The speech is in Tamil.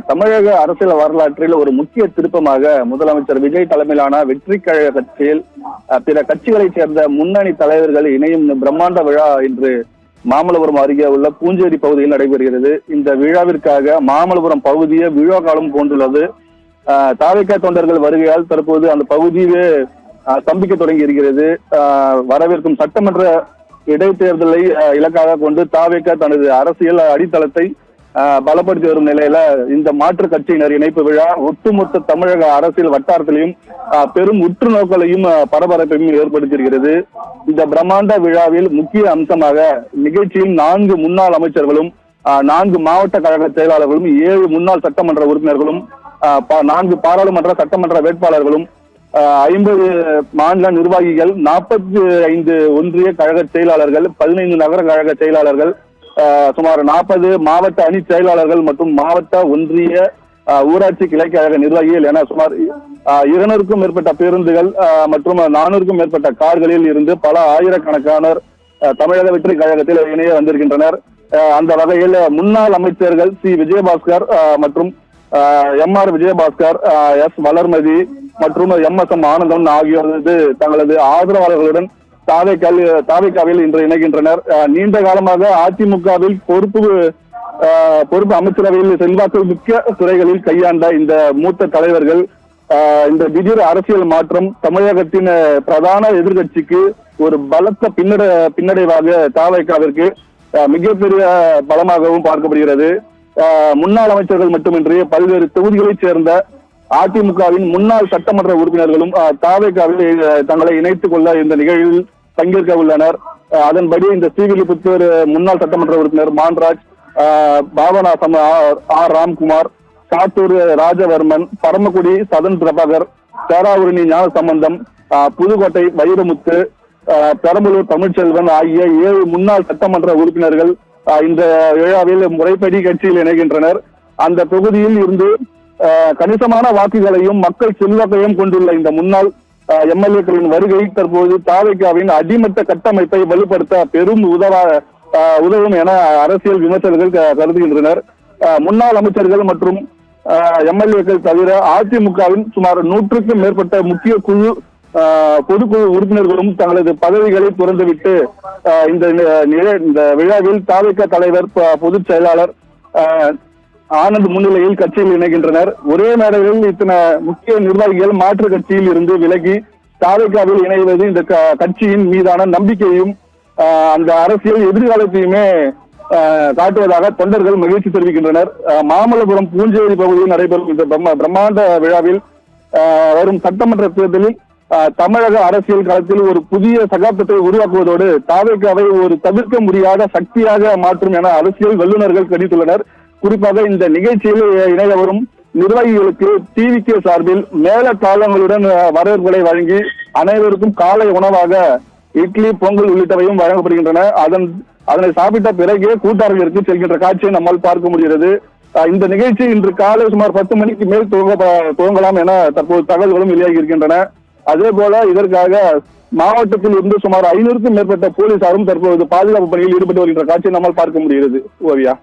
தமிழக அரசியல் வரலாற்றில் ஒரு முக்கிய திருப்பமாக முதலமைச்சர் விஜய் தலைமையிலான வெற்றி கழக கட்சியில் பிற கட்சிகளைச் சேர்ந்த முன்னணி தலைவர்கள் இணையும் பிரம்மாண்ட விழா இன்று மாமல்லபுரம் அருகே உள்ள பூஞ்சேரி பகுதியில் நடைபெறுகிறது. இந்த விழாவிற்காக மாமல்லபுரம் பகுதியே விழா காலம் கொண்டுள்ளது. தாவேகா தொண்டர்கள் வருகையால் தற்போது அந்த பகுதியே ஸ்தம்பிக்க தொடங்கி இருக்கிறது. வரவிருக்கும் சட்டமன்ற இடைத்தேர்தலை இலக்காக கொண்டு தாவேகா தனது அரசியல் அடித்தளத்தை பலப்படுத்தி வரும் நிலையில இந்த மாற்று கட்சியினர் இணைப்பு விழா ஒட்டுமொத்த தமிழக அரசியல் வட்டாரத்திலையும் பெரும் உற்று நோக்கலையும் பரபரப்பையும் ஏற்படுத்தியிருக்கிறது. இந்த பிரம்மாண்ட விழாவில் முக்கிய அம்சமாக நிகழ்ச்சியில் 4 முன்னாள் அமைச்சர்களும் 4 மாவட்ட கழக செயலாளர்களும் 7 முன்னாள் சட்டமன்ற உறுப்பினர்களும் 4 பாராளுமன்ற சட்டமன்ற வேட்பாளர்களும் 50 மாநில நிர்வாகிகள் 45 ஒன்றிய கழக செயலாளர்கள் 15 நகர கழக செயலாளர்கள் சுமார் 40 மாவட்ட அணி செயலாளர்கள் மற்றும் மாவட்ட ஒன்றிய ஊராட்சி கிளை கழக நிர்வாகிகள் என சுமார் 200க்கும் மேற்பட்ட பேருந்துகள் மற்றும் 400க்கும் மேற்பட்ட கார்களில் இருந்து பல ஆயிரக்கணக்கானோர் தமிழக வெற்றி கழகத்தில் இணைய வந்திருக்கின்றனர். அந்த வகையில் முன்னாள் அமைச்சர்கள் சி விஜயபாஸ்கர் மற்றும் எம்.ஆர். விஜயபாஸ்கர், எஸ். வளர்மதி மற்றும் எம்.எஸ்.எம். ஆனந்தன் ஆகியோர் தங்களது ஆதரவாளர்களுடன் தாவேகாவில் இன்று இணைகின்றனர். நீண்ட காலமாக அதிமுகவில் பொறுப்பு அமைச்சரவையில் செல்வாக்கு மிக்க துறைகளில் கையாண்ட இந்த மூத்த தலைவர்கள் இந்த திடீர் அரசியல் மாற்றம் தமிழகத்தின் பிரதான எதிர்கட்சிக்கு ஒரு பலத்த பின்னடைவாக தாவேகாவிற்கு மிகப்பெரிய பலமாகவும் பார்க்கப்படுகிறது. முன்னாள் அமைச்சர்கள் மட்டுமின்றி பல்வேறு தொகுதிகளைச் சேர்ந்த அதிமுகவின் முன்னாள் சட்டமன்ற உறுப்பினர்களும் தாவேகாவில் தங்களை இணைத்துக் கொள்ள இந்த நிகழ்வில் பங்கேற்க உள்ளனர். அதன்படி இந்த ஸ்ரீவில்லிபுத்தூர் முன்னாள் சட்டமன்ற உறுப்பினர் மான்ராஜ், பாபநாசம் ஆர். ராம்குமார், சாத்தூர் ராஜவர்மன், பரமக்குடி சதன் பிரபாகர், பேராவூரணி ஞான சம்பந்தம், புதுக்கோட்டை வைரமுத்து, பெரம்பலூர் தமிழ்ச்செல்வன் ஆகிய 7 முன்னாள் சட்டமன்ற உறுப்பினர்கள் இந்த விழாவில் முறைப்படி கட்சியில் இணைகின்றனர். அந்த தொகுதியில் இருந்து கணிசமான வாக்குகளையும் மக்கள் செல்வாக்கையும் கொண்டுள்ள இந்த முன்னாள் எம்எல்ஏக்களின் வருகை தற்போது தாவேகாவின் அடிமட்ட கட்டமைப்பை வலுப்படுத்த பெரும் உதவும் என அரசியல் விமர்சகர்கள் கருதுகின்றனர். முன்னாள் அமைச்சர்கள் மற்றும் எம்எல்ஏக்கள் தவிர அதிமுகவின் சுமார் 100க்கும் மேற்பட்ட முக்கிய பொதுக்குழு உறுப்பினர்களும் தங்களது பதவிகளை துறந்துவிட்டு இந்த விழாவில் தாவேகா தலைவர் பொதுச் செயலாளர் ஆனந்த் முன்னிலையில் கட்சியில் இணைகின்றனர். ஒரே மேடையில் இத்தனை முக்கிய நிர்வாகிகள் மாற்று கட்சியில் இருந்து விலகி தாவேகாவில் இணைவது இந்த கட்சியின் மீதான நம்பிக்கையும் அந்த அரசியல் எதிர்காலத்தையுமே காட்டுவதாக தொண்டர்கள் மகிழ்ச்சி தெரிவிக்கின்றனர். மாமல்லபுரம் பூஞ்சேரி பகுதியில் நடைபெறும் இந்த பிரம்மாண்ட விழாவில் வரும் சட்டமன்ற தேர்தலில் தமிழக அரசியல் களத்தில் ஒரு புதிய சகாப்தத்தை உருவாக்குவதோடு தாவேகாவை ஒரு தவிர்க்க முடியாத சக்தியாக மாற்றும் என அரசியல் வல்லுநர்கள் கணித்துள்ளனர். குறிப்பாக இந்த நிகழ்ச்சியில் இணைய வரும் நிர்வாகிகளுக்கு டிவிகே சார்பில் மேல காலங்களுடன் வரவேற்புகளை வழங்கி அனைவருக்கும் காலை உணவாக இட்லி, பொங்கல் உள்ளிட்டவையும் வழங்கப்படுகின்றன. அதனை சாப்பிட்ட பிறகே கூட்டாளர்களுக்கு செல்கின்ற காட்சியை நம்மால் பார்க்க முடிகிறது. இந்த நிகழ்ச்சி இன்று காலை சுமார் 10 மணிக்கு மேல் துவங்கலாம் என தற்போது தகவல்களும் வெளியாகி இருக்கின்றன. அதே போல இதற்காக மாவட்டத்தில் இருந்து சுமார் 500க்கும் மேற்பட்ட போலீசாரும் தற்போது பாதுகாப்பு பணியில் ஈடுபட்டு வருகின்ற காட்சியை நம்மால் பார்க்க முடிகிறது. ஓவியா.